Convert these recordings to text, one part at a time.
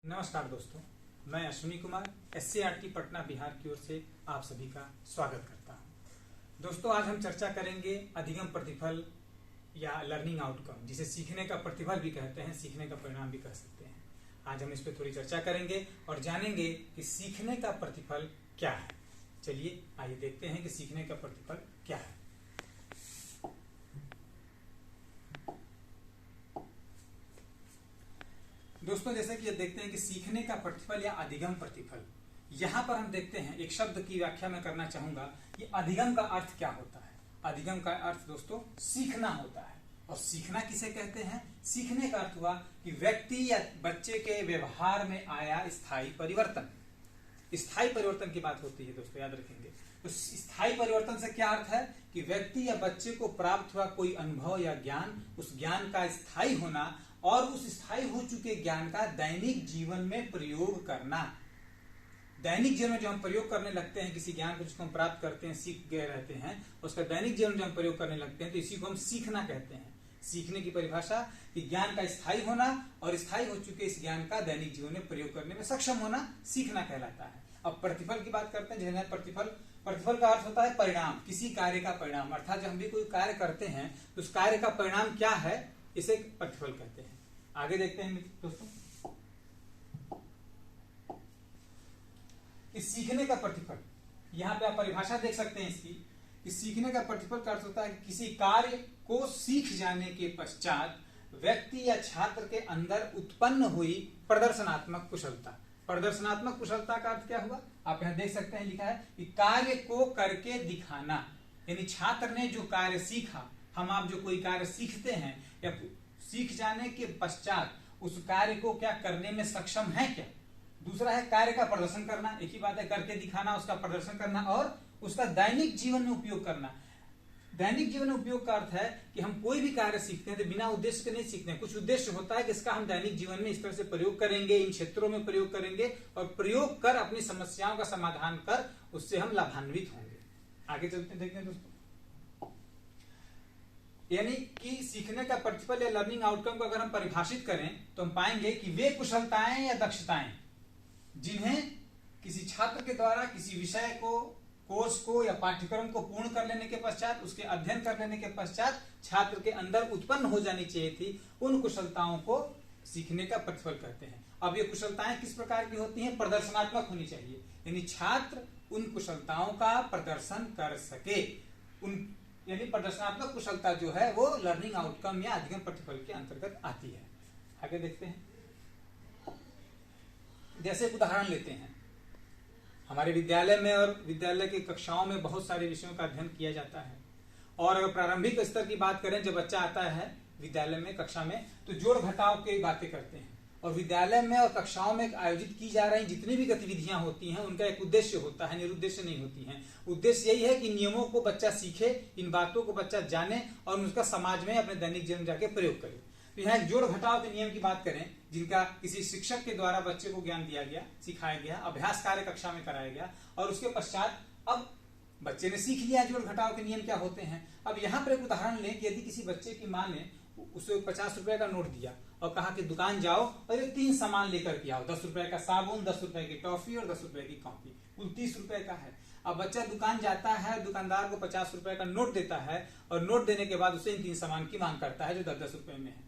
नमस्कार दोस्तों, मैं अश्विनी कुमार SCERT पटना बिहार की ओर से आप सभी का स्वागत करता हूं। दोस्तों, आज हम चर्चा करेंगे अधिगम प्रतिफल या लर्निंग आउटकम, जिसे सीखने का प्रतिफल भी कहते हैं, सीखने का परिणाम भी कह सकते हैं। आज हम इस पर थोड़ी चर्चा करेंगे और जानेंगे कि सीखने का प्रतिफल क्या है। चलिए आइए देखते हैं कि सीखने का प्रतिफल क्या है। दोस्तों, जैसे कि ये देखते हैं कि सीखने का प्रतिफल या अधिगम प्रतिफल, यहां पर हम देखते हैं एक शब्द की व्याख्या मैं करना चाहूंगा कि अधिगम का अर्थ क्या होता है। अधिगम का अर्थ दोस्तों सीखना होता है। और सीखना किसे कहते हैं? सीखने का अर्थ हुआ कि व्यक्ति या बच्चे के व्यवहार में आया स्थायी परिवर्तन। स्थायी परिवर्तन की बात होती है दोस्तों, याद रखेंगे। तो स्थायी परिवर्तन से क्या अर्थ है कि व्यक्ति या बच्चे को प्राप्त हुआ कोई अनुभव या ज्ञान, उस ज्ञान का स्थायी होना और उस स्थायी हो चुके ज्ञान का दैनिक जीवन में प्रयोग करना। दैनिक जीवन में जो हम प्रयोग करने लगते हैं किसी ज्ञान को, जिसको हम प्राप्त करते हैं, सीख गए रहते हैं, उसका दैनिक जीवन में जो हम प्रयोग करने लगते हैं, तो इसी को हम सीखना कहते हैं। सीखने की परिभाषा कि ज्ञान का स्थायी होना और स्थायी हो चुके इस ज्ञान का दैनिक जीवन में प्रयोग करने में सक्षम होना सीखना कहलाता है। अब प्रतिफल की बात करते हैं। जैसे प्रतिफल का अर्थ होता है परिणाम, किसी कार्य का परिणाम। अर्थात जब हम भी कोई कार्य करते हैं तो उस कार्य का परिणाम क्या है, इसे प्रतिफल कहते हैं। आगे देखते हैं दोस्तों, इस सीखने का प्रतिफल, यहां पे आप परिभाषा देख सकते हैं इसकी कि सीखने का प्रतिफल का अर्थ होता है कि किसी कार्य को सीख जाने के पश्चात व्यक्ति या छात्र के अंदर उत्पन्न हुई प्रदर्शनात्मक कुशलता। प्रदर्शनात्मक कुशलता का अर्थ क्या हुआ, आप यहां देख सकते हैं, लिखा है कि कार्य को करके दिखाना। यानी छात्र ने जो कार्य सीखा, हम आप जो कोई कार्य सीखते हैं या सीख जाने के पश्चात उस कार्य को क्या करने में सक्षम है क्या। दूसरा है कार्य का प्रदर्शन करना, एक ही बात है, करके दिखाना, उसका प्रदर्शन करना और उसका दैनिक जीवन में उपयोग करना। दैनिक जीवन में उपयोग का अर्थ है कि हम कोई भी कार्य सीखते हैं तो बिना उद्देश्य के नहीं सीखते हैं। कुछ उद्देश्य होता है कि इसका हम दैनिक जीवन में इस तरह से प्रयोग करेंगे, इन क्षेत्रों में प्रयोग करेंगे और प्रयोग कर अपनी समस्याओं का समाधान कर उससे हम लाभान्वित होंगे। आगे चलते देखते हैं दोस्तों, यानी कि सीखने का प्रतिफल या लर्निंग आउटकम को अगर हम परिभाषित करें तो हम पाएंगे कि वे कुशलताएं या दक्षताएं जिन्हें किसी छात्र के द्वारा किसी विषय को, कोर्स को या पाठ्यक्रम को पूर्ण कर लेने के पश्चात, उसके अध्ययन कर लेने के पश्चात छात्र के अंदर उत्पन्न हो जानी चाहिए थी, उन कुशलताओं को सीखने का प्रतिफल कहते हैं। अब ये कुशलताएं किस प्रकार की होती हैं? प्रदर्शनात्मक होनी चाहिए, यानी छात्र उन कुशलताओं का प्रदर्शन कर सके। यानी प्रदर्शनात्मक कुशलता जो है वो लर्निंग आउटकम या अधिगम प्रतिफल के अंतर्गत आती है। आगे देखते हैं, जैसे एक उदाहरण लेते हैं। हमारे विद्यालय में और विद्यालय की कक्षाओं में बहुत सारे विषयों का अध्ययन किया जाता है। और अगर प्रारंभिक स्तर की बात करें, जब बच्चा आता है विद्यालय में, कक्षा में, तो जोड़ घटाव की बातें करते हैं। और विद्यालय में और कक्षाओं में आयोजित की जा रही जितनी भी गतिविधियां होती हैं उनका एक उद्देश्य होता है, निरुद्देश्य नहीं होती हैं। उद्देश्य यही है कि नियमों को बच्चा सीखे, इन बातों को बच्चा जाने और उसका समाज में अपने दैनिक जीवन में जाके प्रयोग करे। तो यहाँ जोड़ घटाव के नियम की बात करें, जिनका किसी शिक्षक के द्वारा बच्चे को ज्ञान दिया गया, सिखाया गया, अभ्यास कार्य कक्षा में कराया गया और उसके पश्चात अब बच्चे ने सीख लिया जोड़ घटाव के नियम क्या होते हैं। अब यहाँ पर एक उदाहरण लें कि यदि किसी बच्चे की माँ ने उसे 50 रुपए का नोट दिया और कहा कि दुकान जाओ और ये 3 सामान लेकर के आओ, 10 रुपए का साबुन, 10 रुपए की टॉफी और 10 रुपए की कॉपी, कुल 30 रुपए का है। अब बच्चा दुकान जाता है, दुकानदार को 50 रुपए का नोट देता है और नोट देने के बाद उसे इन 3 सामान की मांग करता है जो 10-10 रुपए में है।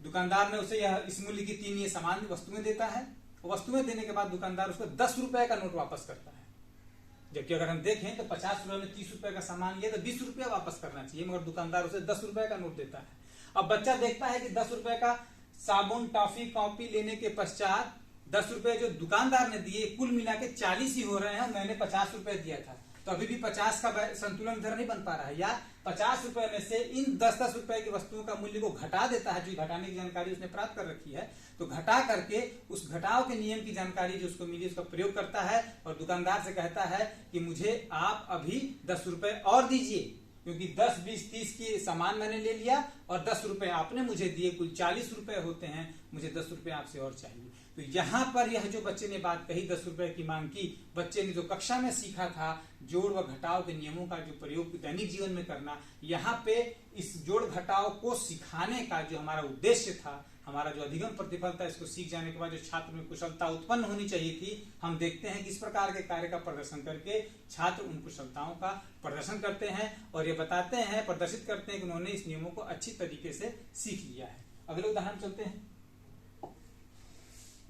दुकानदार ने उसे इस मूल्य की 3 ये सामान वस्तुएं देता है। वस्तुएं देने के बाद दुकानदार उसको 10 रुपए का नोट वापस करता है। जबकि अगर हम देखें तो 50 रुपए में 30 रुपए का सामान लिया तो 20 रुपया वापस करना चाहिए, मगर दुकानदार उसे 10 रुपए का नोट देता है। अब बच्चा देखता है कि 10 रुपए का साबुन, टॉफी, कॉपी लेने के पश्चात 10 रुपए जो दुकानदार ने दिए कुल मिला के 40 ही हो रहे हैं, मैंने 50 रुपए दिया था। तो अभी भी 50 का संतुलन इधर नहीं बन पा रहा है। या 50 रुपए में से इन 10-10 रुपए की वस्तुओं का मूल्य को घटा देता है, जो घटाने की जानकारी उसने प्राप्त कर रखी है। तो घटा करके उस घटाव के नियम की जानकारी जो उसको मिली उसका प्रयोग करता है और दुकानदार से कहता है कि मुझे आप अभी 10 रुपए और दीजिए, क्योंकि 10, 20, 30 की सामान मैंने ले लिया और 10 रुपए आपने मुझे दिए, कुल 40 रुपए होते हैं, मुझे 10 रुपए आपसे और चाहिए। तो यहाँ पर यह जो बच्चे ने बात कही 10 रुपए की मांग की, बच्चे ने जो कक्षा में सीखा था जोड़ व घटाव के नियमों का जो प्रयोग दैनिक जीवन में करना, यहाँ पे इस जोड़ घटाव को सिखाने का जो हमारा उद्देश्य था, हमारा जो अधिगम प्रतिफल था, इसको सीख जाने के बाद जो छात्र में कुशलता उत्पन्न होनी चाहिए थी, हम देखते हैं कि इस प्रकार के कार्य का प्रदर्शन करके छात्र उन कुशलताओं का प्रदर्शन करते हैं और ये बताते हैं, प्रदर्शित करते हैं कि उन्होंने इस नियमों को अच्छी तरीके से सीख लिया है। अगले उदाहरण चलते हैं।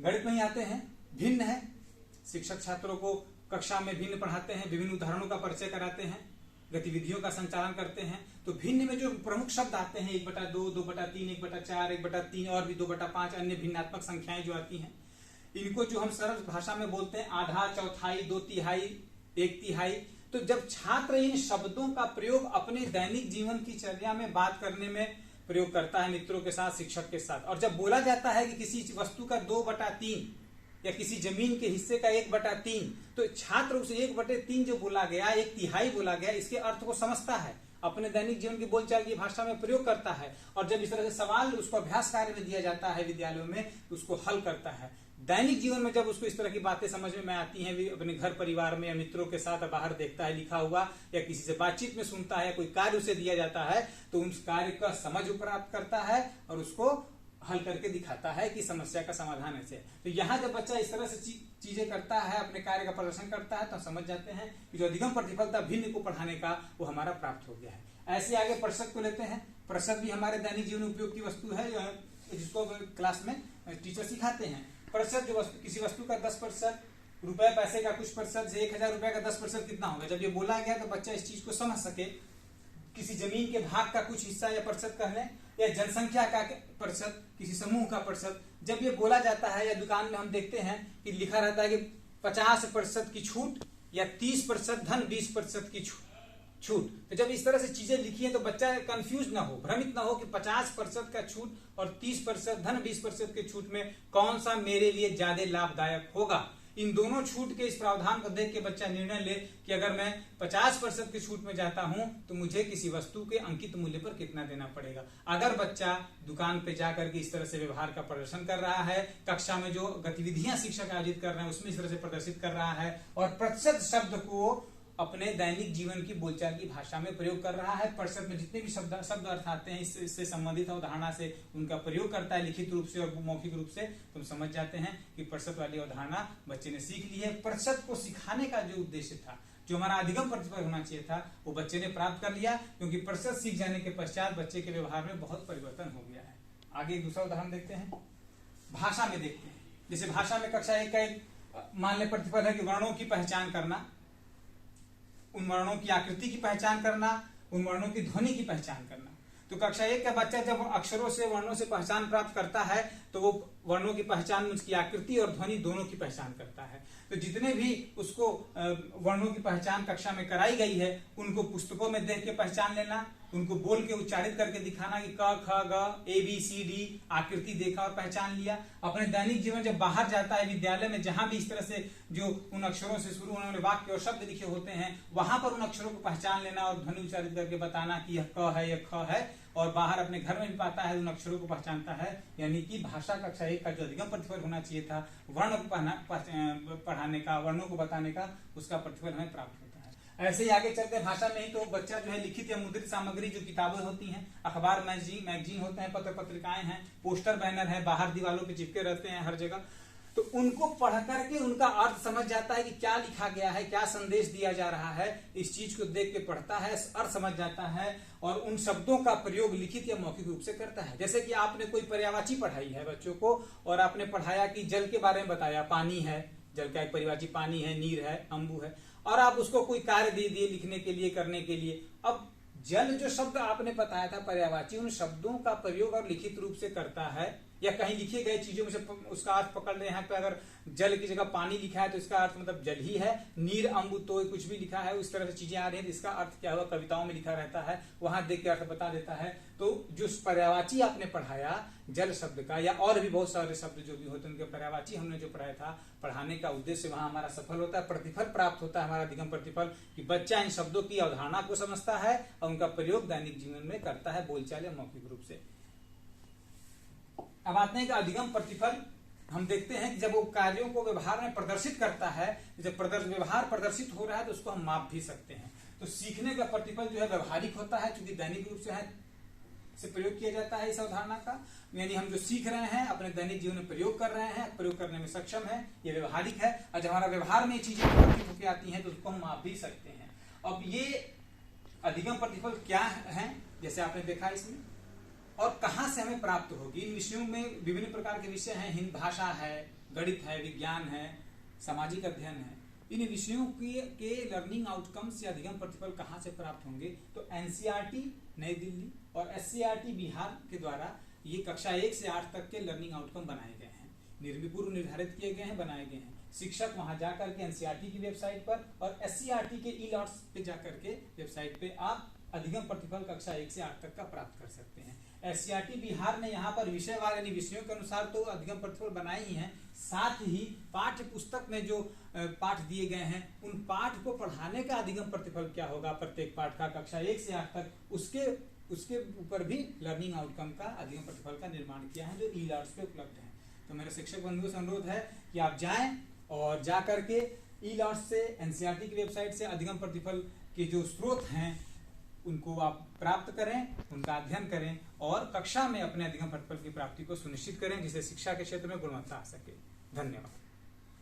गणित में ही आते हैं। भिन्न है, शिक्षक छात्रों को कक्षा में भिन्न पढ़ाते हैं, विभिन्न उदाहरणों का परिचय कराते हैं, गतिविधियों का संचालन करते हैं। तो भिन्न में जो प्रमुख शब्द आते हैं 1/2, 2/3, 1/4, 1/3 और भी 2/5 अन्य भिन्नात्मक संख्याएं जो आती हैं, इनको जो हम सरल भाषा में बोलते हैं आधा, चौथाई, 2/3, 1/3। तो जब छात्र इन शब्दों का प्रयोग अपने दैनिक जीवन की चर्या में बात करने में प्रयोग करता है, मित्रों के साथ, शिक्षक के साथ, और जब बोला जाता है कि किसी वस्तु का 2/3 या किसी जमीन के हिस्से का 1/3, तो छात्र उसे 1/3 जो बोला गया, 1/3 बोला गया, इसके अर्थ को समझता है, अपने दैनिक जीवन की बोलचाल की भाषा में प्रयोग करता है। और जब इस तरह से सवाल उसको अभ्यास कार्य में दिया जाता है विद्यालयों में, उसको हल करता है। दैनिक जीवन में जब उसको इस तरह की बातें समझ में आती हैं, अपने घर परिवार में या मित्रों के साथ बाहर देखता है लिखा हुआ, या किसी से बातचीत में सुनता है, कोई कार्य उसे दिया जाता है, तो उस कार्य का समझ प्राप्त करता है और उसको हल करके दिखाता है कि समस्या का समाधान ऐसे है। तो यहाँ जब बच्चा इस तरह से चीजें करता है, अपने कार्य का प्रदर्शन करता है, तो समझ जाते हैं कि जो अधिगम प्रतिफल था भिन्न को पढ़ाने का, वो हमारा प्राप्त हो गया है। ऐसे आगे प्रतिशत को लेते हैं। प्रतिशत भी हमारे दैनिक जीवन उपयोग की वस्तु है, जिसको क्लास में टीचर सिखाते हैं। प्रतिशत जो किसी वस्तु का 10%, रुपए पैसे का कुछ प्रतिशत से 1000 रुपए का 10% कितना होगा, जब ये बोला गया तो बच्चा इस चीज को समझ सके। किसी जमीन के भाग का कुछ हिस्सा या प्रतिशत कह लें, या जनसंख्या का प्रतिशत, किसी समूह का प्रतिशत, जब ये बोला जाता है, या दुकान में हम देखते हैं कि लिखा रहता है कि 50% की छूट या 30% धन 20% की छूट। तो जब इस तरह से चीजें लिखी हैं तो बच्चा कंफ्यूज ना हो, भ्रमित ना हो कि 50% का छूट और 30% धन 20% के छूट में कौन सा मेरे लिए ज्यादा लाभदायक होगा। इन दोनों छूट के इस प्रावधान को देख के बच्चा निर्णय ले कि अगर मैं 50% की छूट में जाता हूं तो मुझे किसी वस्तु के अंकित मूल्य पर कितना देना पड़ेगा। अगर बच्चा दुकान पे जाकर के इस तरह से व्यवहार का प्रदर्शन कर रहा है, कक्षा में जो गतिविधियां शिक्षक आयोजित कर रहे हैं उसमें इस तरह से प्रदर्शित कर रहा है, और प्रतिशत शब्द को अपने दैनिक जीवन की बोलचाल की भाषा में प्रयोग कर रहा है, प्रतिशत में जितने भी शब्द अर्थ आते हैं इससे संबंधित अवधारणा से उनका प्रयोग करता है लिखित रूप से और मौखिक रूप से, तुम समझ जाते हैं कि प्रतिशत वाली अवधारणा बच्चे ने सीख ली है। प्रतिशत को सिखाने का जो उद्देश्य था, जो हमारा अधिगम प्रतिफल होना चाहिए था, वो बच्चे ने प्राप्त कर लिया, क्योंकि प्रतिशत सीख जाने के पश्चात बच्चे के व्यवहार में बहुत परिवर्तन हो गया है। आगे एक दूसरा उदाहरण देखते हैं, भाषा में देखते हैं। जैसे भाषा में कक्षा 1 का एक मान ले प्रतिफल है कि वर्णों की पहचान करना, उन वर्णों की आकृति की पहचान करना, उन वर्णों की ध्वनि की पहचान करना। तो कक्षा 1 का बच्चा जब अक्षरों से वर्णों से पहचान प्राप्त करता है तो वो वर्णों की पहचान, उसकी आकृति और ध्वनि दोनों की पहचान करता है। तो जितने भी उसको वर्णों की पहचान कक्षा में कराई गई है उनको पुस्तकों में देख के पहचान लेना, उनको बोल के उच्चारित करके दिखाना कि क ख ग ABCD आकृति देखा और पहचान लिया। अपने दैनिक जीवन जब बाहर जाता है विद्यालय में, जहां भी इस तरह से जो उन अक्षरों से शुरू होने वाले वाक्य और शब्द लिखे होते हैं, वहां पर उन अक्षरों को पहचान लेना और ध्वनि उच्चारित करके बताना कि यह क है, यह ख है, और बाहर अपने घर में भी पाता है, उन अक्षरों को पहचानता है। यानी कि भाषा कक्षा 1 का जो अधिगम प्रतिफल होना चाहिए था वर्ण को पढ़ाने का, वर्णों को बताने का, उसका प्रतिफल हमें प्राप्त होता है। ऐसे ही आगे चलते भाषा में ही तो बच्चा जो है लिखित या मुद्रित सामग्री, जो किताबें होती हैं, अखबार मैगजीन होते हैं, पत्र पत्रिकाएं हैं, पोस्टर बैनर है, बाहर दीवारों पे चिपके रहते हैं हर जगह, तो उनको पढ़ करके उनका अर्थ समझ जाता है कि क्या लिखा गया है, क्या संदेश दिया जा रहा है। इस चीज को देख के पढ़ता है, अर्थ समझ जाता है और उन शब्दों का प्रयोग लिखित या मौखिक रूप से करता है। जैसे कि आपने कोई पर्यायवाची पढ़ाई है बच्चों को, और आपने पढ़ाया कि जल के बारे में बताया, पानी है, जल का एक पर्यायवाची पानी है, नीर है, अम्बु है, और आप उसको कोई कार्य दे दिए लिखने के लिए, करने के लिए। अब जल जो शब्द आपने बताया था पर्यायवाची, उन शब्दों का प्रयोग और लिखित रूप से करता है, या कहीं लिखे गए चीजों में से उसका अर्थ पकड़ रहे हैं। पे अगर जल की जगह पानी लिखा है तो इसका अर्थ मतलब जल ही है, नीर अम्बु तो कुछ भी लिखा है, उस तरह से चीजें आ रही हैं तो इसका अर्थ क्या हुआ, कविताओं में लिखा रहता है, वहां देख के अर्थ बता देता है। तो जो पर्यायवाची आपने पढ़ाया जल शब्द का, या और भी बहुत सारे शब्द जो भी होते हैं उनके पर्यायवाची हमने जो पढ़ाया था, पढ़ाने का उद्देश्य वहां हमारा सफल होता है, प्रतिफल प्राप्त होता है, हमारा अधिगम प्रतिफल, कि बच्चा इन शब्दों की अवधारणा को समझता है और उनका प्रयोग दैनिक जीवन में करता है, बोलचाल या मौखिक रूप से। अब आते हैं कि अधिगम प्रतिफल हम देखते हैं कि जब वो कार्यों को व्यवहार में प्रदर्शित करता है, जब व्यवहार प्रदर्शित हो रहा है तो उसको हम माप भी सकते हैं। तो सीखने का प्रतिफल जो है व्यवहारिक होता है, क्योंकि दैनिक रूप से प्रयोग किया जाता है इस अवधारणा का। यानी हम जो सीख रहे हैं अपने दैनिक जीवन में प्रयोग कर रहे हैं, प्रयोग करने में सक्षम है, ये व्यवहारिक है। और जब हमारा व्यवहार में ये चीजें प्रदर्शित होकर आती हैं तो उसको हम माप भी सकते हैं। अब ये अधिगम प्रतिफल क्या है, जैसे आपने देखा इसमें, और कहां से हमें प्राप्त होगी। इन विषयों में विभिन्न प्रकार के विषय हैं, हिंदी भाषा है, गणित है, विज्ञान है, सामाजिक अध्ययन है। इन विषयों के लर्निंग आउटकम्स या अधिगम प्रतिफल कहां से प्राप्त होंगे, तो एनसीईआरटी नई दिल्ली और एससीईआरटी बिहार के द्वारा ये कक्षा 1 से 8 तक के लर्निंग आउटकम बनाए गए हैं, पूर्व निर्धारित किए गए हैं, बनाए गए हैं। शिक्षक वहां जाकर के एनसीईआरटी की वेबसाइट पर और एससीईआरटी के ई-लॉट्स पे जाकर के वेबसाइट पे आप अधिगम प्रतिफल कक्षा 1 से 8 तक का प्राप्त कर सकते हैं। एससीईआरटी बिहार ने यहाँ पर विषयवार यानी विषयों के अनुसार तो अधिगम प्रतिफल बनाए ही हैं, साथ ही पाठ्य पुस्तक में जो पाठ दिए गए हैं उन पाठ को पढ़ाने का अधिगम प्रतिफल क्या होगा प्रत्येक पाठ का कक्षा 1 से 8 तक, उसके ऊपर भी लर्निंग आउटकम का अधिगम प्रतिफल का निर्माण किया है जो ई-लॉट्स पे उपलब्ध है। तो मेरा शिक्षक बंधुओं से अनुरोध है कि आप जाएं और जा करके ई-लॉट्स से, एनसीईआरटी की वेबसाइट से अधिगम प्रतिफल के जो स्रोत हैं उनको आप प्राप्त करें, उनका अध्ययन करें और कक्षा में अपने अधिगम प्रतिफल की प्राप्ति को सुनिश्चित करें, जिससे शिक्षा के क्षेत्र में गुणवत्ता आ सके। धन्यवाद।